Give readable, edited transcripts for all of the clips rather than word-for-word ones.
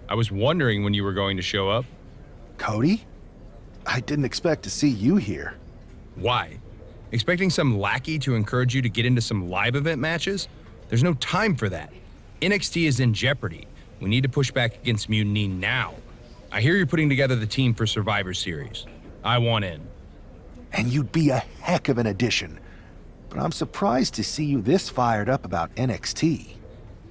I was wondering when you were going to show up. Cody? I didn't expect to see you here. Why? Expecting some lackey to encourage you to get into some live event matches? There's no time for that. NXT is in jeopardy. We need to push back against Mutiny now. I hear you're putting together the team for Survivor Series. I want in. And you'd be a heck of an addition. But I'm surprised to see you this fired up about NXT.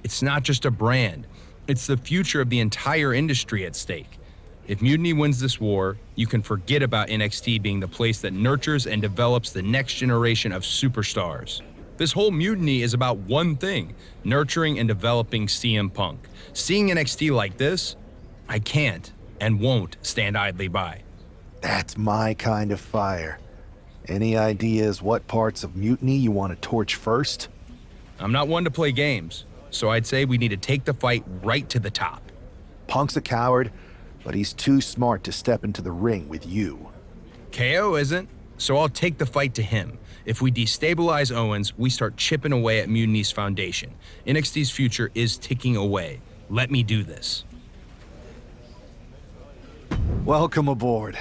It's not just a brand. It's the future of the entire industry at stake. If Mutiny wins this war, you can forget about NXT being the place that nurtures and develops the next generation of superstars. This whole Mutiny is about one thing, nurturing and developing CM Punk. Seeing NXT like this, I can't and won't stand idly by. That's my kind of fire. Any ideas what parts of Mutiny you want to torch first? I'm not one to play games, so I'd say we need to take the fight right to the top. Punk's a coward, but he's too smart to step into the ring with you. KO isn't, so I'll take the fight to him. If we destabilize Owens, we start chipping away at Mutiny's foundation. NXT's future is ticking away. Let me do this. Welcome aboard.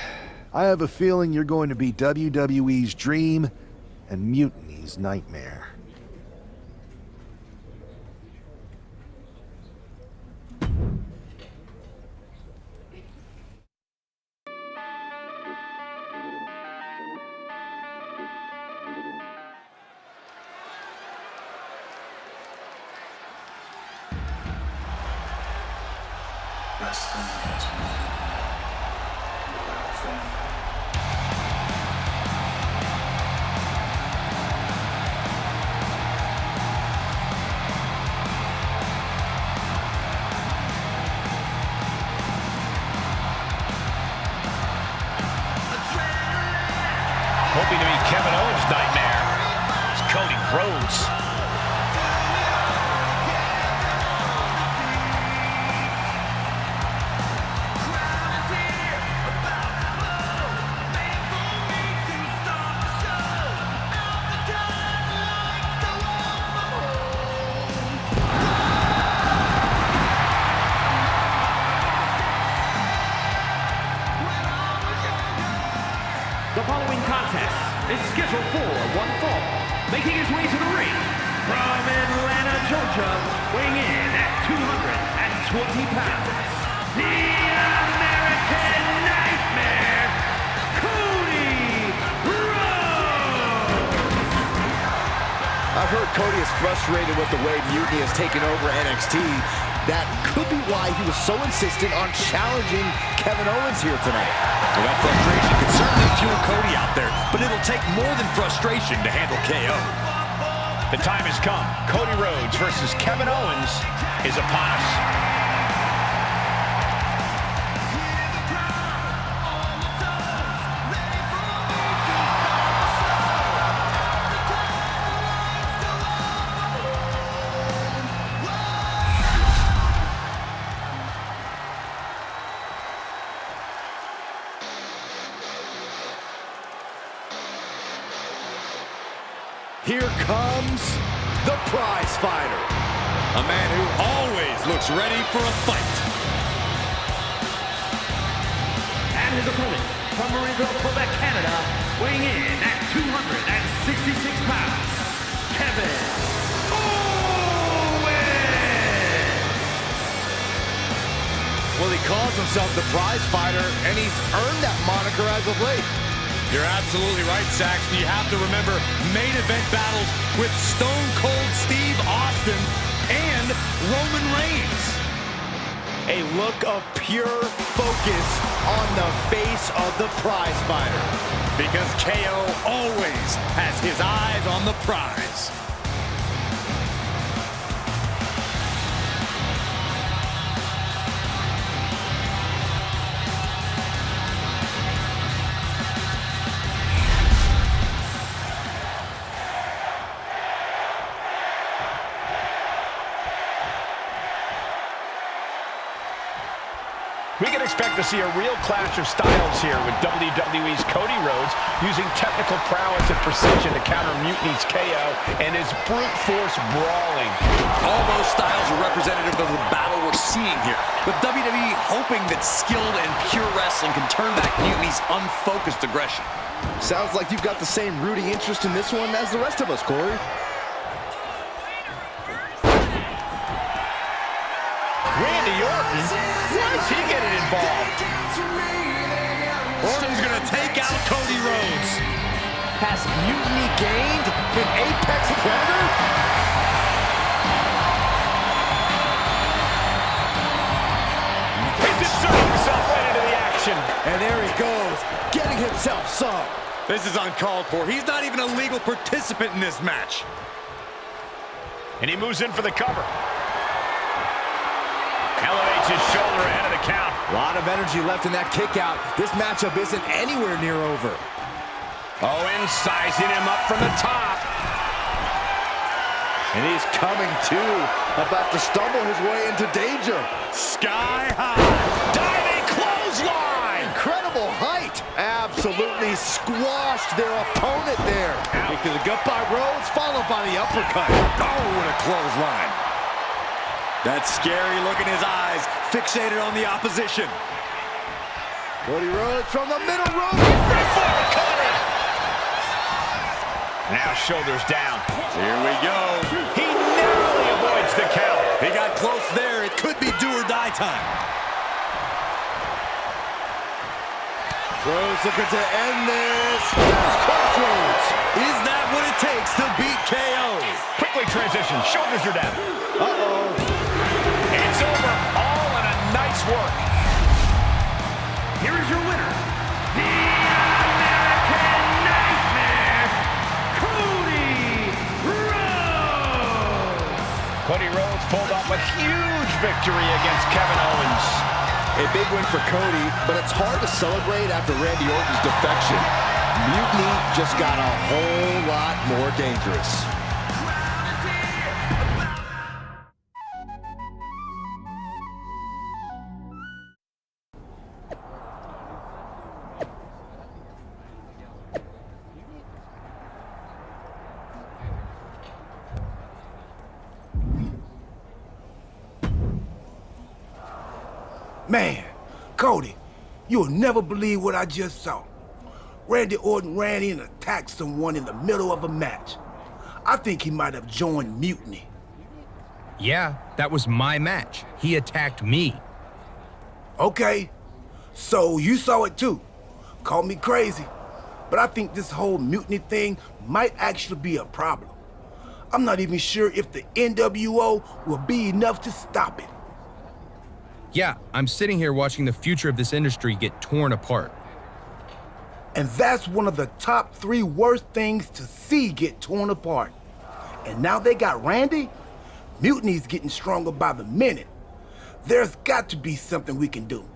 I have a feeling you're going to be WWE's dream and Mutiny's nightmare. Wrestling has many loyal fans. Hoping to be Kevin Owens' nightmare. It's Cody Rhodes. The following contest is scheduled for one fall. Making his way to the ring from Atlanta, Georgia, weighing in at 220 pounds, the American Nightmare, Cody Rhodes! I've heard Cody is frustrated with the way Mutiny has taken over NXT. That could be why he was so insistent on challenging Kevin Owens here tonight. Well, that frustration can certainly fuel Cody out there, but it'll take more than frustration to handle KO. The time has come. Cody Rhodes versus Kevin Owens is upon us. Here comes the prize fighter. A man who always looks ready for a fight. And his opponent from Marine Quebec, Canada, weighing in at 266 pounds, Kevin Owens! Well, he calls himself the prize fighter, and he's earned that moniker as of late. You're absolutely right, Saxton. You have to remember main event battles with Stone Cold Steve Austin and Roman Reigns. A look of pure focus on the face of the prize fighter. Because KO always has his eyes on the prize. We can expect to see a real clash of styles here with WWE's Cody Rhodes using technical prowess and precision to counter Mutiny's KO and his brute force brawling. All those styles are representative of the battle we're seeing here, with WWE hoping that skilled and pure wrestling can turn back Mutiny's unfocused aggression. Sounds like you've got the same rooting interest in this one as the rest of us, Corey. Randy Orton? Why is he getting involved? Orton's gonna take out Cody Rhodes. Has Mutiny gained an Apex Predator? He's inserting himself right into the action. And there he goes, getting himself some. This is uncalled for. He's not even a legal participant in this match. And he moves in for the cover. Elevates his shoulder ahead of the count. A lot of energy left in that kick out. This matchup isn't anywhere near over. Owens sizing him up from the top. And he's coming too, about to stumble his way into danger. Sky high. Diving clothesline. Incredible height. Absolutely squashed their opponent there. Into the gut by Rhodes, followed by the uppercut. Oh, what a clothesline. That scary look in his eyes, fixated on the opposition. Cody Rhodes from the middle rope. Now shoulders down. Here we go. He narrowly avoids the count. He got close there. It could be do or die time. Rhodes looking to end this. Crossroads. Is that what it takes to beat KO? Quickly transition. Shoulders are down. Uh-oh. It's over. All in a nice work. Here is your winner, the American Nightmare, Cody Rhodes. Cody Rhodes pulled off a huge victory against Kevin Owens. A big win for Cody, but it's hard to celebrate after Randy Orton's defection. Mutiny just got a whole lot more dangerous. Man, Cody, you'll never believe what I just saw. Randy Orton ran in and attacked someone in the middle of a match. I think he might have joined Mutiny. Yeah, that was my match. He attacked me. Okay, so you saw it too. Call me crazy, but I think this whole Mutiny thing might actually be a problem. I'm not even sure if the NWO will be enough to stop it. Yeah, I'm sitting here watching the future of this industry get torn apart. And that's one of the top 3 worst things to see get torn apart. And now they got Randy? Mutiny's getting stronger by the minute. There's got to be something we can do.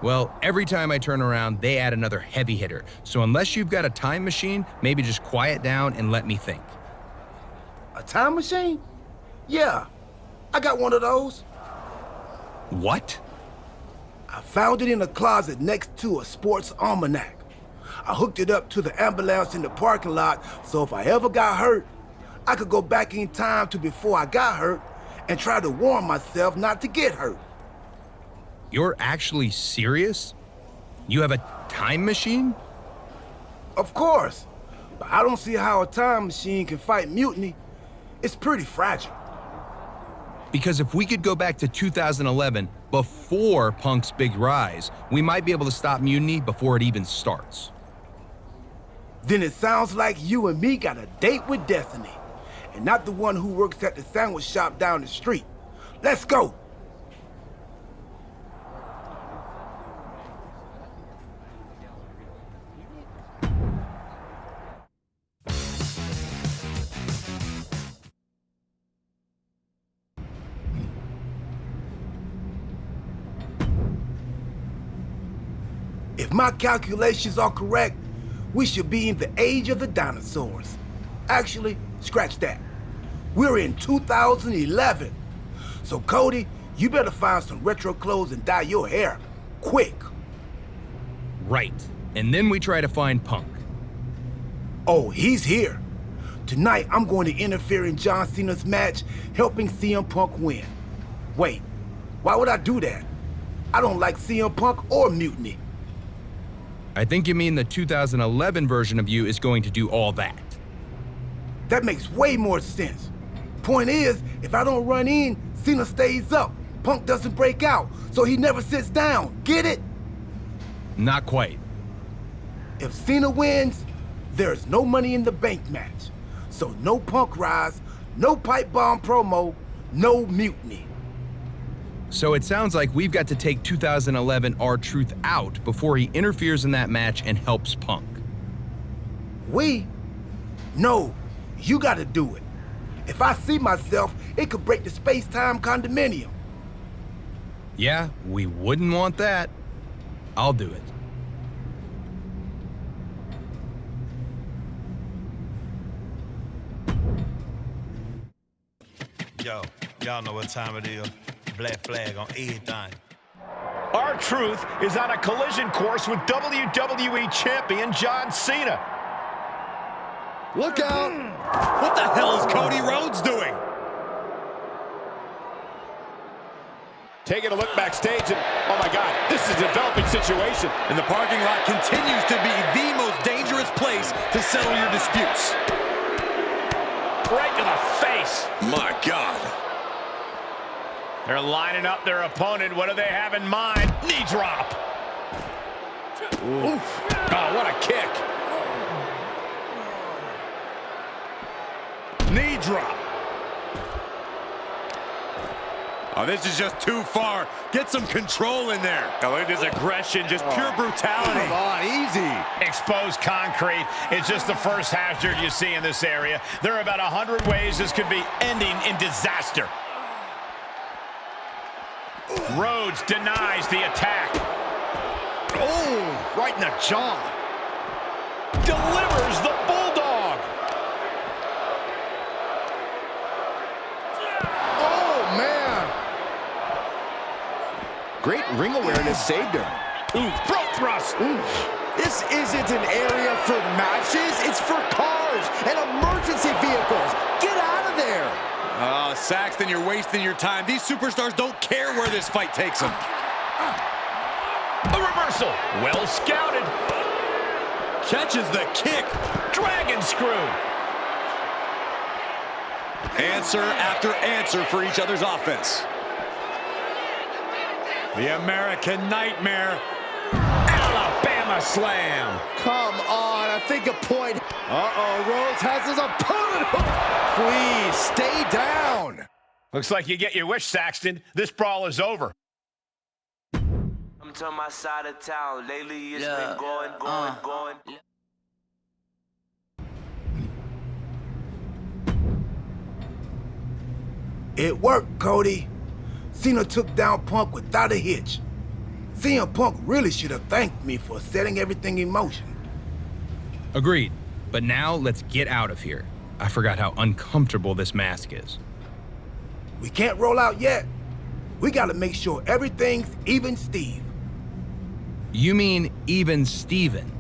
Well, every time I turn around, they add another heavy hitter. So unless you've got a time machine, maybe just quiet down and let me think. A time machine? Yeah, I got one of those. What? I found it in a closet next to a sports almanac. I hooked it up to the ambulance in the parking lot, so if I ever got hurt, I could go back in time to before I got hurt and try to warn myself not to get hurt. You're actually serious? You have a time machine? Of course, but I don't see how a time machine can fight Mutiny. It's pretty fragile. Because if we could go back to 2011, before Punk's big rise, we might be able to stop Mutiny before it even starts. Then it sounds like you and me got a date with Destiny, and not the one who works at the sandwich shop down the street. Let's go. If my calculations are correct, we should be in the age of the dinosaurs. Actually, scratch that. We're in 2011. So Cody, You better find some retro clothes and dye your hair. Quick. Right. And then we try to find Punk. Oh, he's here. Tonight, I'm going to interfere in John Cena's match, helping CM Punk win. Wait, why would I do that? I don't like CM Punk or Mutiny. I think you mean the 2011 version of you is going to do all that. That makes way more sense. Point is, if I don't run in, Cena stays up. Punk doesn't break out, so he never sits down. Get it? Not quite. If Cena wins, there's no Money in the Bank match. So no Punk rise, no pipe bomb promo, no Mutiny. So it sounds like we've got to take 2011 R-Truth out before he interferes in that match and helps Punk. We? No, you gotta do it. If I see myself, it could break the space-time condominium. Yeah, we wouldn't want that. I'll do it. Yo, y'all know what time it is. Black flag on everything. R-Truth is on a collision course with WWE Champion John Cena. Look out! What the hell is Cody Rhodes doing? Taking a look backstage, and oh my God, this is a developing situation. And the parking lot continues to be the most dangerous place to settle your disputes. Right to the face. My God. They're lining up their opponent. What do they have in mind? Knee drop. Oof. Oh, what a kick. Knee drop. Oh, this is just too far. Get some control in there. Oh, look at this aggression, just pure brutality. Come on, easy. Exposed concrete. It's just the first hazard you see in this area. There are about 100 ways this could be ending in disaster. Rhodes denies the attack. Oh, right in the jaw. Delivers the bulldog. Oh, man. Great ring awareness saved him. Ooh, throat thrust. Ooh. This isn't an area for matches. It's for cars and emergency vehicles. Get out of there. Saxton, you're wasting your time. These superstars don't care where this fight takes them. A reversal. Well scouted. Catches the kick. Dragon screw. Answer after answer for each other's offense. The American Nightmare. Alabama slam. Come on, I think a point. Uh-oh, Rhodes has his opponent. Please, stay down. Looks like you get your wish, Saxton. This brawl is over. I'm to my side of town. Lately it's been going. It worked, Cody. Cena took down Punk without a hitch. CM Punk really should have thanked me for setting everything in motion. Agreed. But now let's get out of here. I forgot how uncomfortable this mask is. We can't roll out yet. We gotta make sure everything's even Steve. You mean even Steven?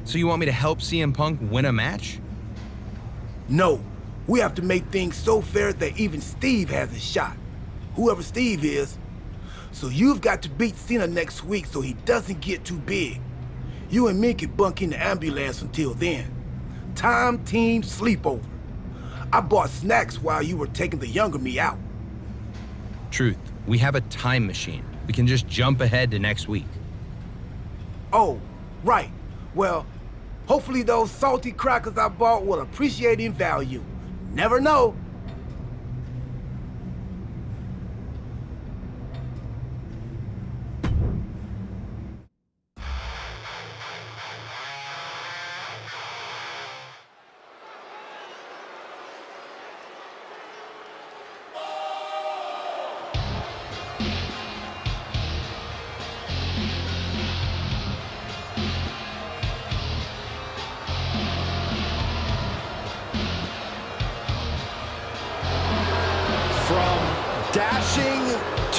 So you want me to help CM Punk win a match? No, we have to make things so fair that even Steve has a shot. Whoever Steve is. So you've got to beat Cena next week so he doesn't get too big. You and me can bunk in the ambulance until then. Time team sleepover. I bought snacks while you were taking the younger me out. Truth, we have a time machine. We can just jump ahead to next week. Oh, right. Well, hopefully those salty crackers I bought will appreciate in value. Never know.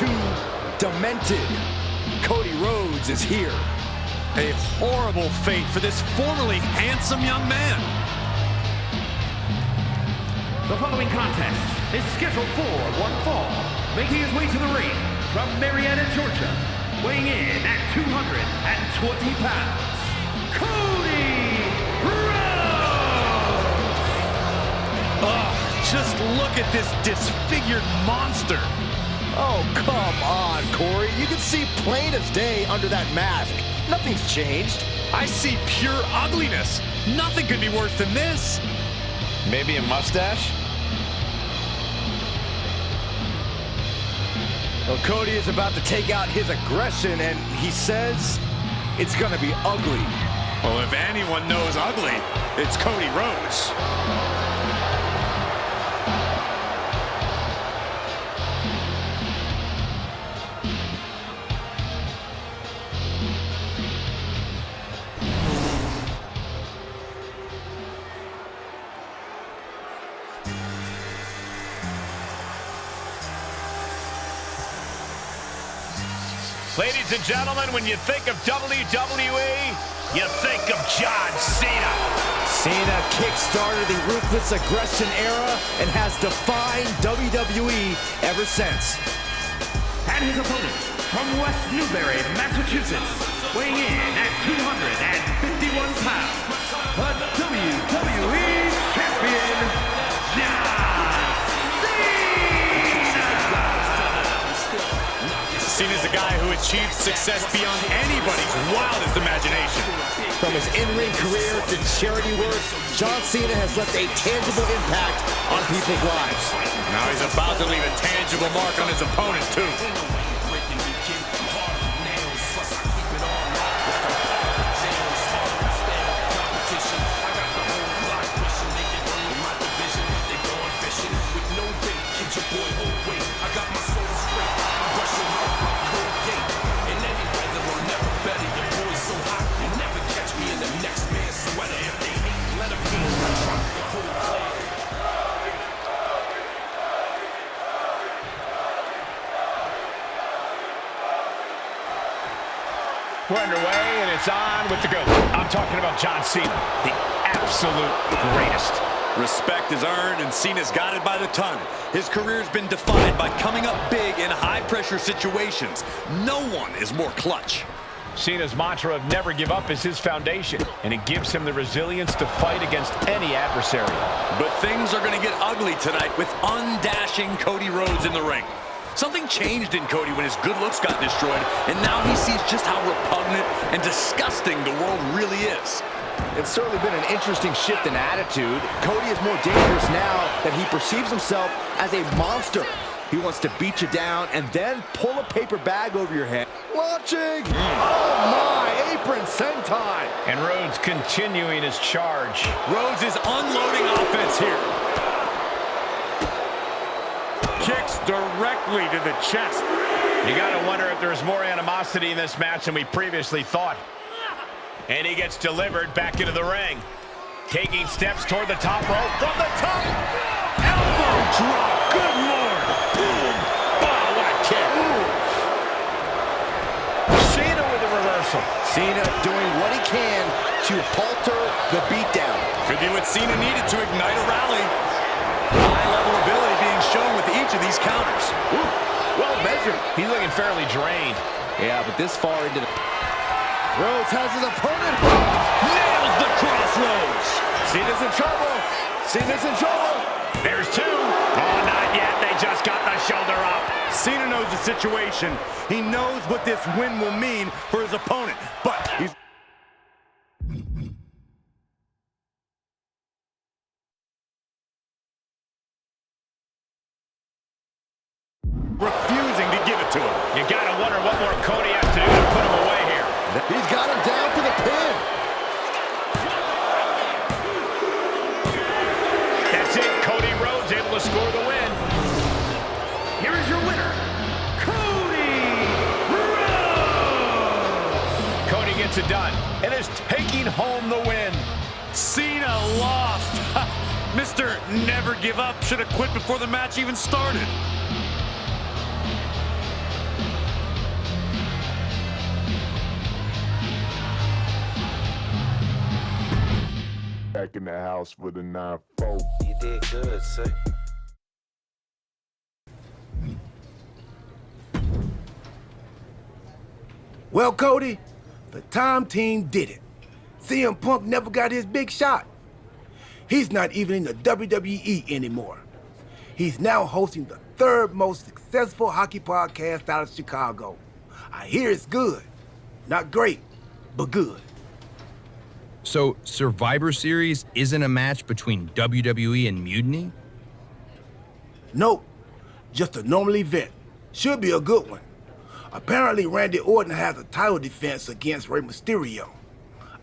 too demented. Cody Rhodes is here. A horrible fate for this formerly handsome young man. The following contest is scheduled for one fall. Making his way to the ring from Marietta, Georgia, weighing in at 220 pounds, Cody Rhodes! Oh, just look at this disfigured monster. Oh, come on, Corey. You can see plain as day under that mask. Nothing's changed. I see pure ugliness. Nothing could be worse than this. Maybe a mustache? Well, Cody is about to take out his aggression, and he says it's going to be ugly. Well, if anyone knows ugly, it's Cody Rhodes. Ladies and gentlemen, when you think of WWE, you think of John Cena. Cena kick-started the Ruthless Aggression era and has defined WWE ever since. And his opponent from West Newbury, Massachusetts, weighing in at 251 pounds, the WWE Champion, John Cena's a guy who achieved success beyond anybody's wildest imagination. From his in-ring career to charity work, John Cena has left a tangible impact on people's lives. Now he's about to leave a tangible mark on his opponent, too. We're underway, and it's on with the GOAT. I'm talking about John Cena, the absolute greatest. Respect is earned, and Cena's got it by the ton. His career's been defined by coming up big in high-pressure situations. No one is more clutch. Cena's mantra of never give up is his foundation, and it gives him the resilience to fight against any adversary. But things are going to get ugly tonight with undashing Cody Rhodes in the ring. Something changed in Cody when his good looks got destroyed, and now he sees just how repugnant and disgusting the world really is. It's certainly been an interesting shift in attitude. Cody is more dangerous now that he perceives himself as a monster. He wants to beat you down and then pull a paper bag over your head. Launching! Oh my, apron senton! And Rhodes continuing his charge. Rhodes is unloading offense here. Kicks directly to the chest. You gotta wonder if there's more animosity in this match than we previously thought. And he gets delivered back into the ring. Taking steps toward the top rope from the top. Elbow drop. Good Lord. Boom. Oh, what a kick. Cena with a reversal. Cena doing what he can to halter the beatdown. Could be what Cena needed to ignite a rally. High-level ability being shown with each of these counters. Ooh, well measured. He's looking fairly drained. Yeah, but this far into the... Rhodes has his opponent. Nails the crossroads. Cena's in trouble. Cena's in trouble. There's two. Oh, not yet. They just got the shoulder up. Cena knows the situation. He knows what this win will mean for his opponent. But he's... refusing to give it to him. You gotta wonder what more Cody has to do to put him away here. He's got him down to the pin. That's it. Cody Rhodes able to score the win. Here is your winner, Cody Rhodes. Cody gets it done and is taking home the win. Cena lost. Mr. Never Give Up should have quit before the match even started. packing the house with a 9-4. You did good, sir. Well, Cody, the time team did it. CM Punk never got his big shot. He's not even in the WWE anymore. He's now hosting the third most successful hockey podcast out of Chicago. I hear it's good. Not great, but good. So Survivor Series isn't a match between WWE and Mutiny? Nope, just a normal event. Should be a good one. Apparently Randy Orton has a title defense against Rey Mysterio.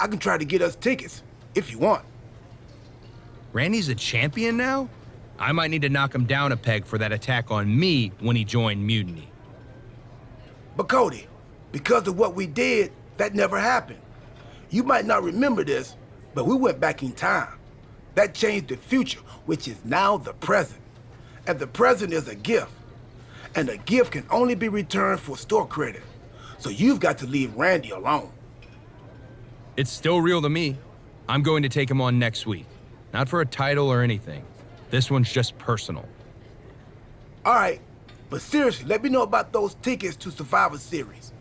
I can try to get us tickets, if you want. Randy's a champion now? I might need to knock him down a peg for that attack on me when he joined Mutiny. But Cody, because of what we did, that never happened. You might not remember this, but we went back in time. That changed the future, which is now the present. And the present is a gift. And a gift can only be returned for store credit. So you've got to leave Randy alone. It's still real to me. I'm going to take him on next week. Not for a title or anything. This one's just personal. All right, but seriously, let me know about those tickets to Survivor Series.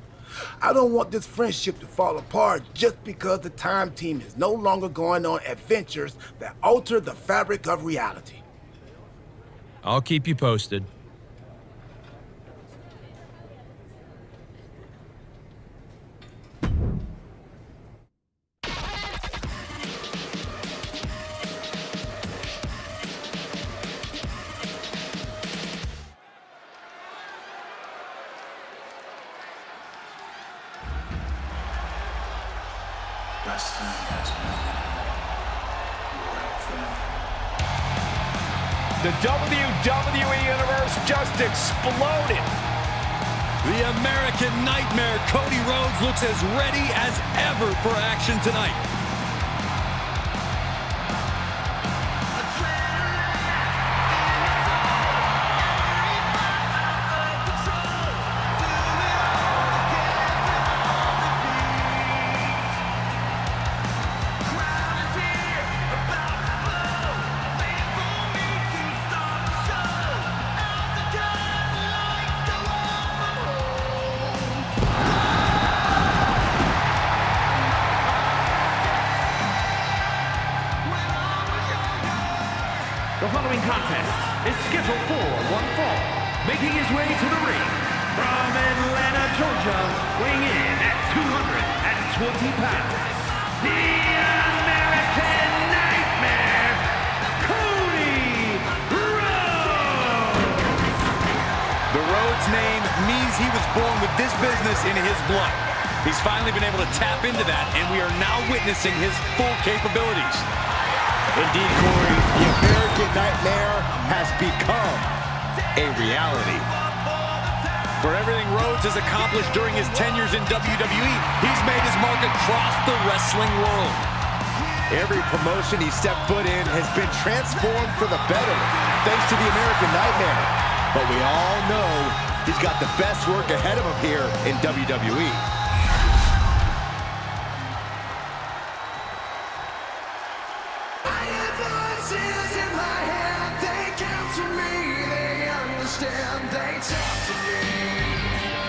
I don't want this friendship to fall apart just because the time team is no longer going on adventures that alter the fabric of reality. I'll keep you posted. Wrestling has more than one royal family. The WWE Universe just exploded. The American Nightmare, Cody Rhodes, looks as ready as ever for action tonight. The following contest is scheduled for one fall. Making his way to the ring from Atlanta, Georgia, weighing in at 220 pounds, the American Nightmare, Cody Rhodes! The Rhodes name means he was born with this business in his blood. He's finally been able to tap into that, and we are now witnessing his full capabilities. Indeed, Corey, the American Nightmare has become a reality. For everything Rhodes has accomplished during his tenures in WWE, he's made his mark across the wrestling world. Every promotion he stepped foot in has been transformed for the better, thanks to the American Nightmare. But we all know he's got the best work ahead of him here in WWE.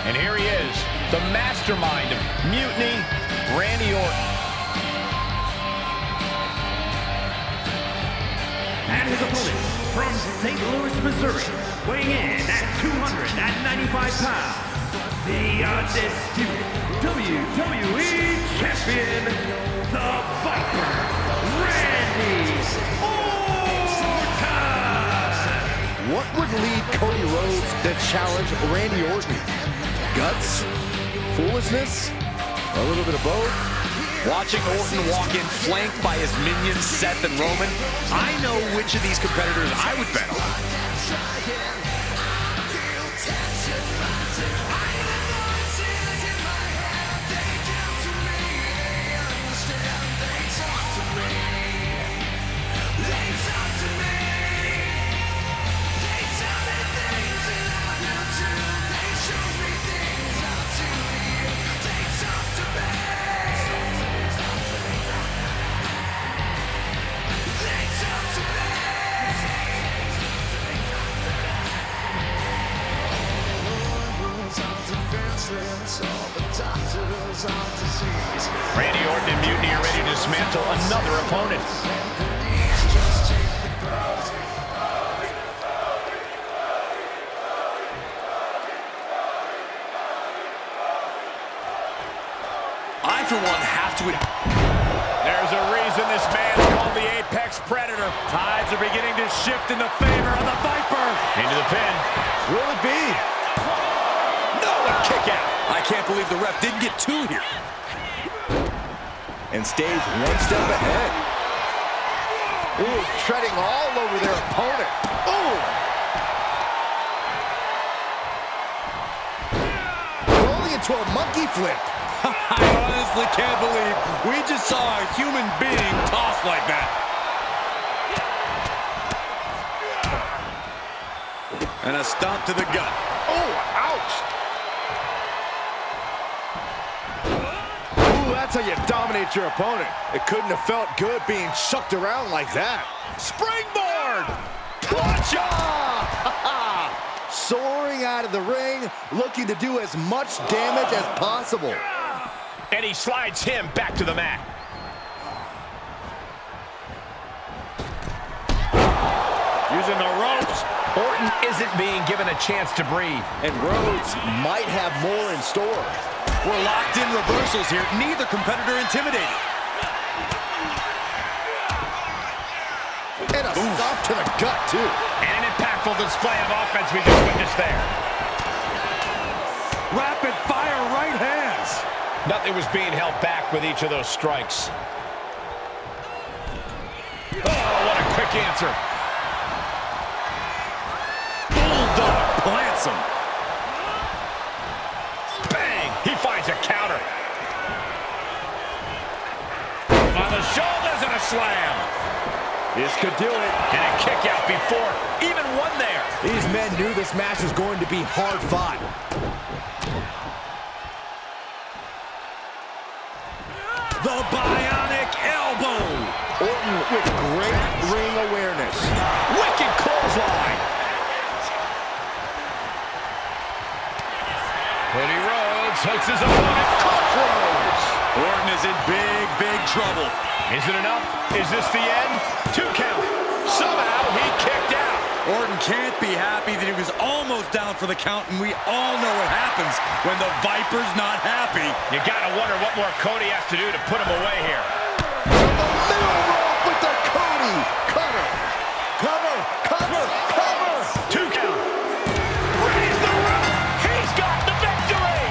And here he is, the mastermind of Mutiny, Randy Orton. And his opponent from St. Louis, Missouri, weighing in at 295 pounds, the undisputed WWE Champion, the Viper, Randy Orton! What would lead Cody Rhodes to challenge Randy Orton? Guts? Foolishness? A little bit of both? Watching Orton walk in flanked by his minions Seth and Roman, I know which of these competitors I would bet on. Randy Orton and Mutiny are ready to dismantle another opponent. I, for one, have to... There's a reason this man's called the Apex Predator. Tides are beginning to shift in the favor of the Viper. Into the pin. Will it be? No, a kick out. I can't believe the ref didn't get two here. And stays one step ahead. Ooh, treading all over their opponent. Ooh! Rolling into a monkey flip. I honestly can't believe we just saw a human being tossed like that. And a stomp to the gut. Oh, ouch! Ooh, that's how you dominate your opponent. It couldn't have felt good being chucked around like that. Springboard! Clutch-off! Soaring out of the ring, looking to do as much damage as possible. And he slides him back to the mat. Using the ropes. Orton isn't being given a chance to breathe. And Rhodes might have more in store. We're locked in reversals here. Neither competitor intimidated. And a stomp to the gut, too. And an impactful display of offense we just witnessed there. Rapid fire right hands. Nothing was being held back with each of those strikes. Oh, what a quick answer. Bulldog plants him. Bang! He finds a counter. On the shoulders and a slam. This could do it. And a kick out before even one there. These men knew this match was going to be hard fought. The bionic elbow. Orton with great ring awareness. Wicked clothesline. Cody Rhodes hooks his opponent. Crossroads. Orton is in big trouble. Is it enough? Is this the end? 2 count. Somehow he kicked out. Orton can't be happy that he was almost down for the count, and we all know what happens when the Viper's not happy. You gotta wonder what more Cody has to do to put him away here. From the middle rope with the Cody cutter. Cover, cover, cover. 2 count. Raise the roof. He's got the victory.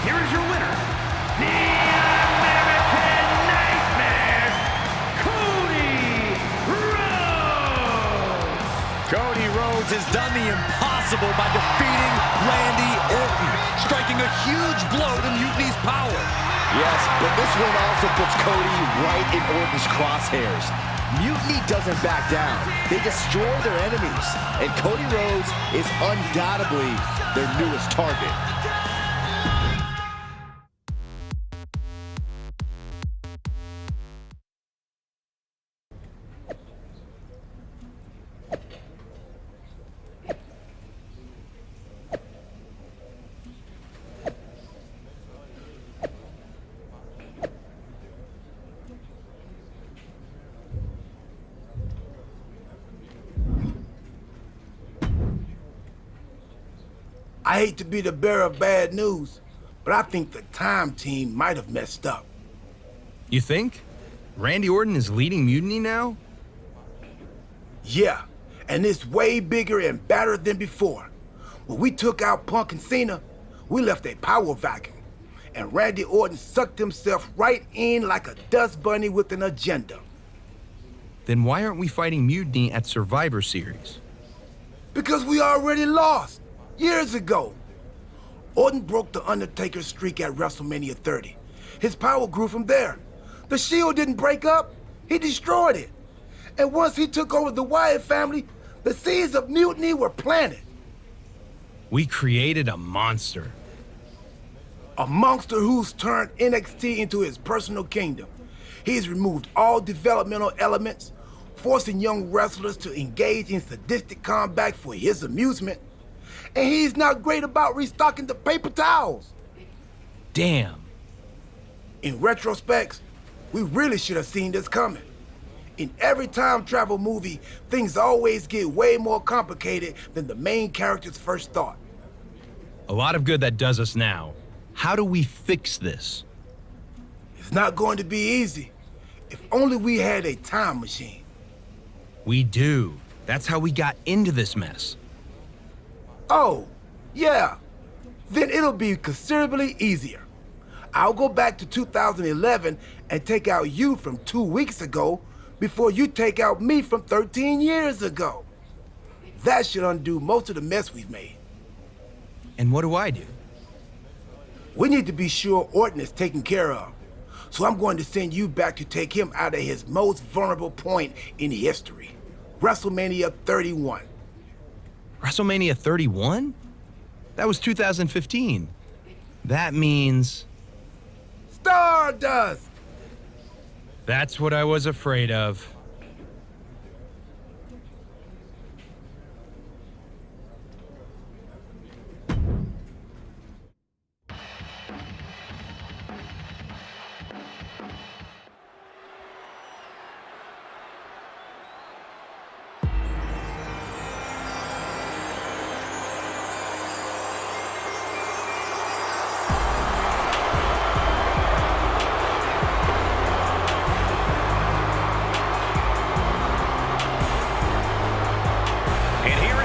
Here is your winner, the American Nightmare, Cody Rhodes. Cody Rhodes has done the impossible by defeating Randy Orton, striking a huge blow to Mutiny's power. Yes, but this one also puts Cody right in Orton's crosshairs. Mutiny doesn't back down. They destroy their enemies. And Cody Rhodes is undoubtedly their newest target. I hate to be the bearer of bad news, but I think the time team might have messed up. You think? Randy Orton is leading Mutiny now? Yeah, and it's way bigger and badder than before. When we took out Punk and Cena, we left a power vacuum, and Randy Orton sucked himself right in like a dust bunny with an agenda. Then why aren't we fighting Mutiny at Survivor Series? Because we already lost, years ago. Orton broke the Undertaker's streak at WrestleMania 30. His power grew from there. The Shield didn't break up, he destroyed it. And once he took over the Wyatt family, the seeds of mutiny were planted. We created a monster. A monster who's turned NXT into his personal kingdom. He's removed all developmental elements, forcing young wrestlers to engage in sadistic combat for his amusement. And he's not great about restocking the paper towels. Damn. In retrospect, we really should have seen this coming. In every time travel movie, things always get way more complicated than the main character's first thought. A lot of good that does us now. How do we fix this? It's not going to be easy. If only we had a time machine. We do. That's how we got into this mess. Oh, yeah. Then it'll be considerably easier. I'll go back to 2011 and take out you from 2 weeks ago before you take out me from 13 years ago. That should undo most of the mess we've made. And what do I do? We need to be sure Orton is taken care of. So I'm going to send you back to take him out of his most vulnerable point in history. WrestleMania 31. WrestleMania 31? That was 2015. That means... Stardust! That's what I was afraid of.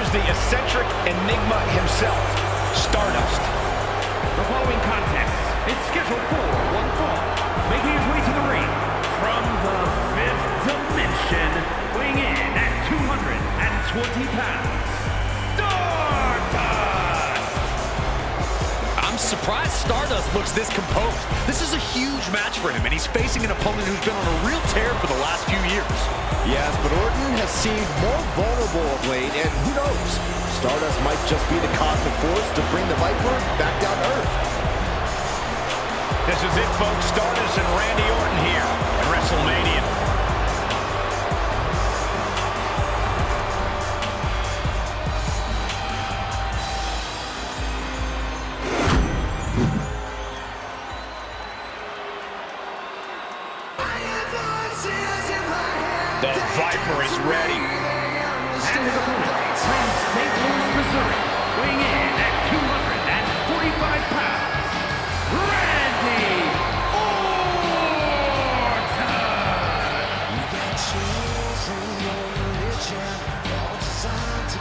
The eccentric enigma himself, Stardust. The following contest is scheduled for one fall. Making his way to the ring from the fifth dimension, weighing in at 220 pounds, Stardust! I'm surprised Stardust looks this composed. This is a huge match for him, and he's facing an opponent who's been on a real tear for the last few years. Yes, but Orton has seemed more vulnerable of late, and who knows? Stardust might just be the cosmic force to bring the Viper back down to earth. This is it, folks. Stardust and Randy Orton here at WrestleMania. The Viper is ready. And his opponent from St. Louis, Missouri, weighing in at 245 pounds, Randy Orton!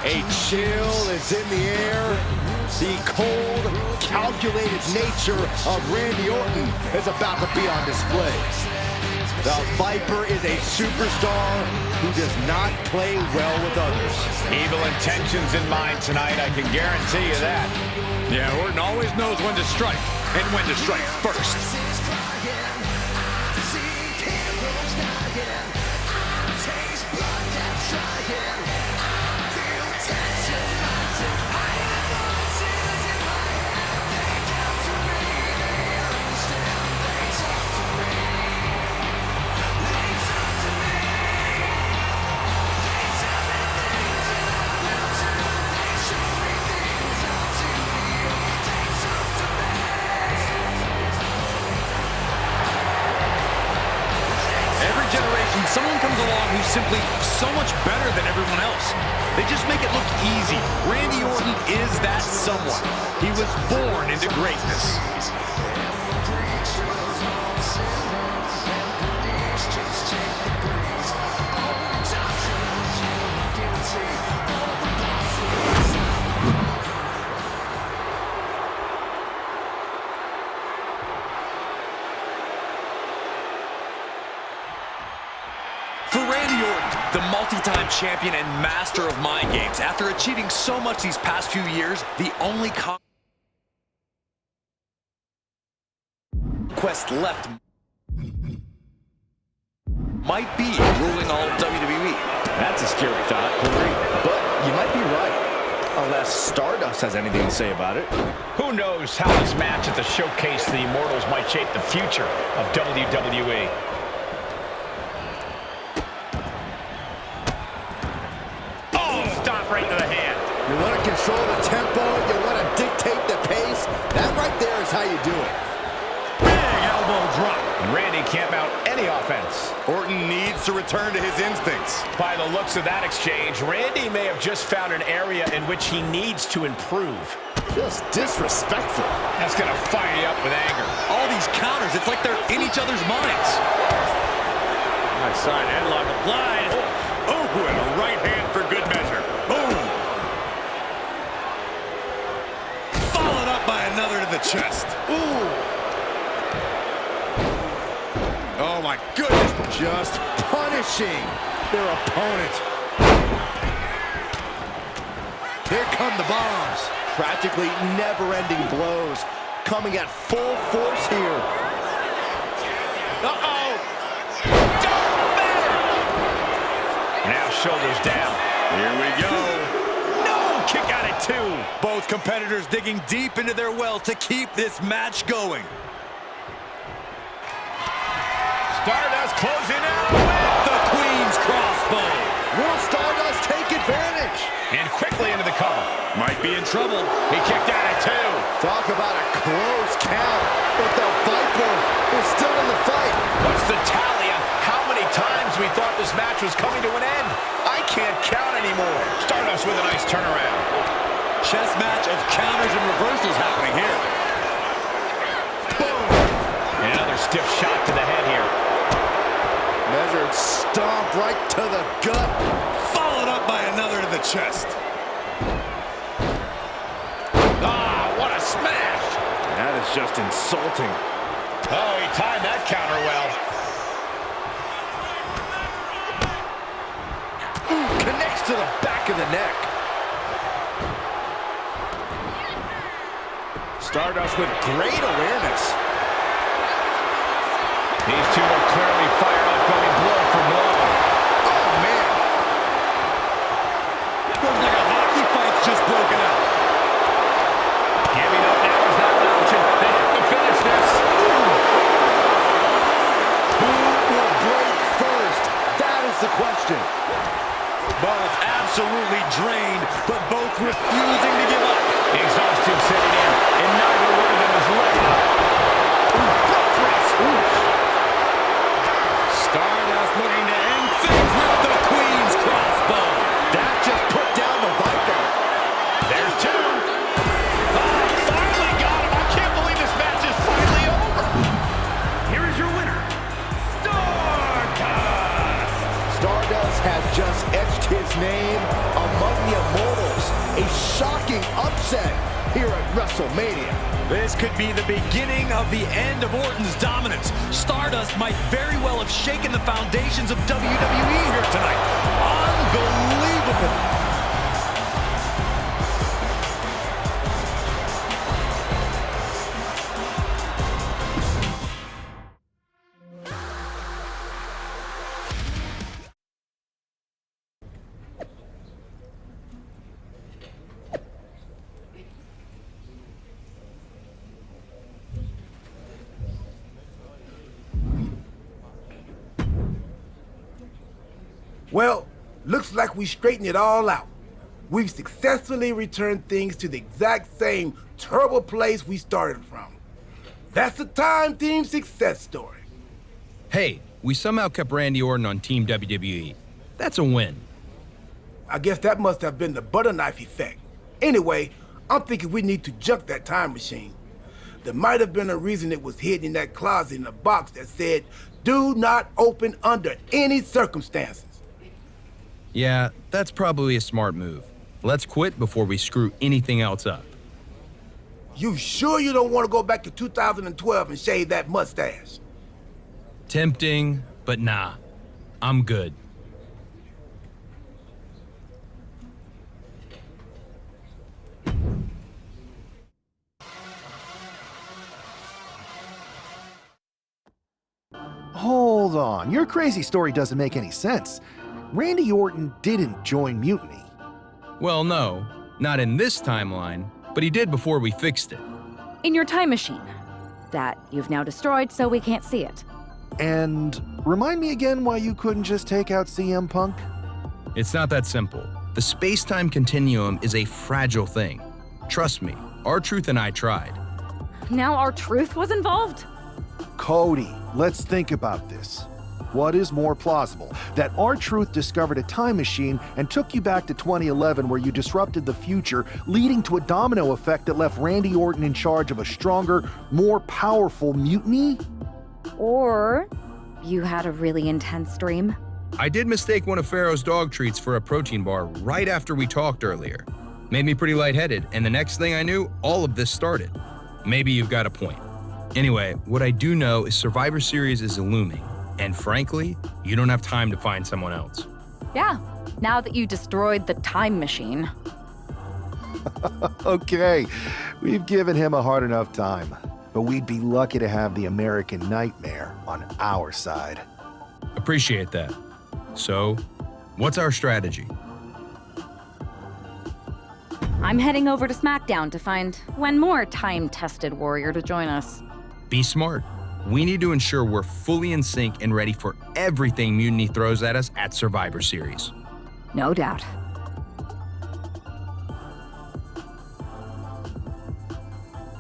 A chill is in the air. The cold, calculated nature of Randy Orton is about to be on display. The Viper is a superstar who does not play well with others. Evil intentions in mind tonight, I can guarantee you that. Yeah, Orton always knows when to strike, and when to strike first. Someone comes along who's simply so much better than everyone else. They just make it look easy. Randy Orton is that someone. He was born into greatness. For Randy Orton, the multi-time champion and master of mind games, after achieving so much these past few years, the only conquest left might be ruling all of WWE. That's a scary thought, but you might be right. Unless Stardust has anything to say about it. Who knows how this match at the Showcase the Immortals might shape the future of WWE. You want to control the tempo, you want to dictate the pace. That right there is how you do it. Big elbow drop. Randy can't mount any offense. Orton needs to return to his instincts. By the looks of that exchange, Randy may have just found an area in which he needs to improve. Just disrespectful. That's going to fire you up with anger. All these counters, it's like they're in each other's minds. Nice side headlock applied. Oh, and a right hand for good measure. Boom. Followed up by another to the chest. Ooh. Oh my goodness. Just punishing their opponent. Here come the bombs. Practically never-ending blows coming at full force here. Uh-oh. Now shoulders down. Here we go. No! Kick out at 2. Both competitors digging deep into their well to keep this match going. Stardust closing out with The Queen's crossbow. Will Stardust take advantage? and quickly into the cover. Might be in trouble. He kicked out at 2. Talk about a close count, but the Viper is still in the fight. What's the tally on how many times we thought this match was coming to an end? I can't count anymore. Stardust with a nice turnaround. Chess match of counters and reversals happening here. Boom! Another stiff shot to the head here. Measured stomp right to the gut. Followed up by another to the chest. Ah, what a smash! That is just insulting. Oh, he timed that counter well. Ooh, connects to the back of the neck. Stardust with great awareness. These two are clearly fired up, going blow for blow. Oh, man. Looks like a hockey fight's just broken out. Giving up now is not an option. They have to finish this. Who will break first? That is the question. Both absolutely drained, but both refusing to give up. Exhaustion setting in, and neither one of them is letting up. Stardust looking to end things with the Queen's crossbow. That just put down the Viper. There's 2. Finally got him. I can't believe this match is finally over. Here is your winner, Stardust. Stardust has just etched his name among the immortals. A shocking upset here at WrestleMania. This could be the beginning of the end of Orton's dominance. Stardust might very well have shaken the foundations of WWE here tonight. Unbelievable. Well, looks like we straightened it all out. We've successfully returned things to the exact same terrible place we started from. That's the Time Team success story. Hey, we somehow kept Randy Orton on Team WWE. That's a win. I guess that must have been the butter knife effect. Anyway, I'm thinking we need to junk that time machine. There might have been a reason it was hidden in that closet in a box that said, "Do not open under any circumstances." Yeah, that's probably a smart move. Let's quit before we screw anything else up. You sure you don't want to go back to 2012 and shave that mustache? Tempting, but nah. I'm good. Hold on, your crazy story doesn't make any sense. Randy Orton didn't join Mutiny. Well, no, not in this timeline, but he did before we fixed it. In your time machine. That you've now destroyed so we can't see it. And remind me again why you couldn't just take out CM Punk? It's not that simple. The space-time continuum is a fragile thing. Trust me, R-Truth and I tried. Now R-Truth was involved? Cody, let's think about this. What is more plausible? That R-Truth discovered a time machine and took you back to 2011 where you disrupted the future, leading to a domino effect that left Randy Orton in charge of a stronger, more powerful mutiny? Or you had a really intense dream? I did mistake one of Pharaoh's dog treats for a protein bar right after we talked earlier. Made me pretty lightheaded, and the next thing I knew, all of this started. Maybe you've got a point. Anyway, what I do know is Survivor Series is looming, and frankly, you don't have time to find someone else. Yeah, now that you destroyed the time machine. Okay, we've given him a hard enough time, but we'd be lucky to have the American Nightmare on our side. Appreciate that. So, what's our strategy? I'm heading over to SmackDown to find one more time-tested warrior to join us. Be smart. We need to ensure we're fully in sync and ready for everything Mutiny throws at us at Survivor Series. No doubt.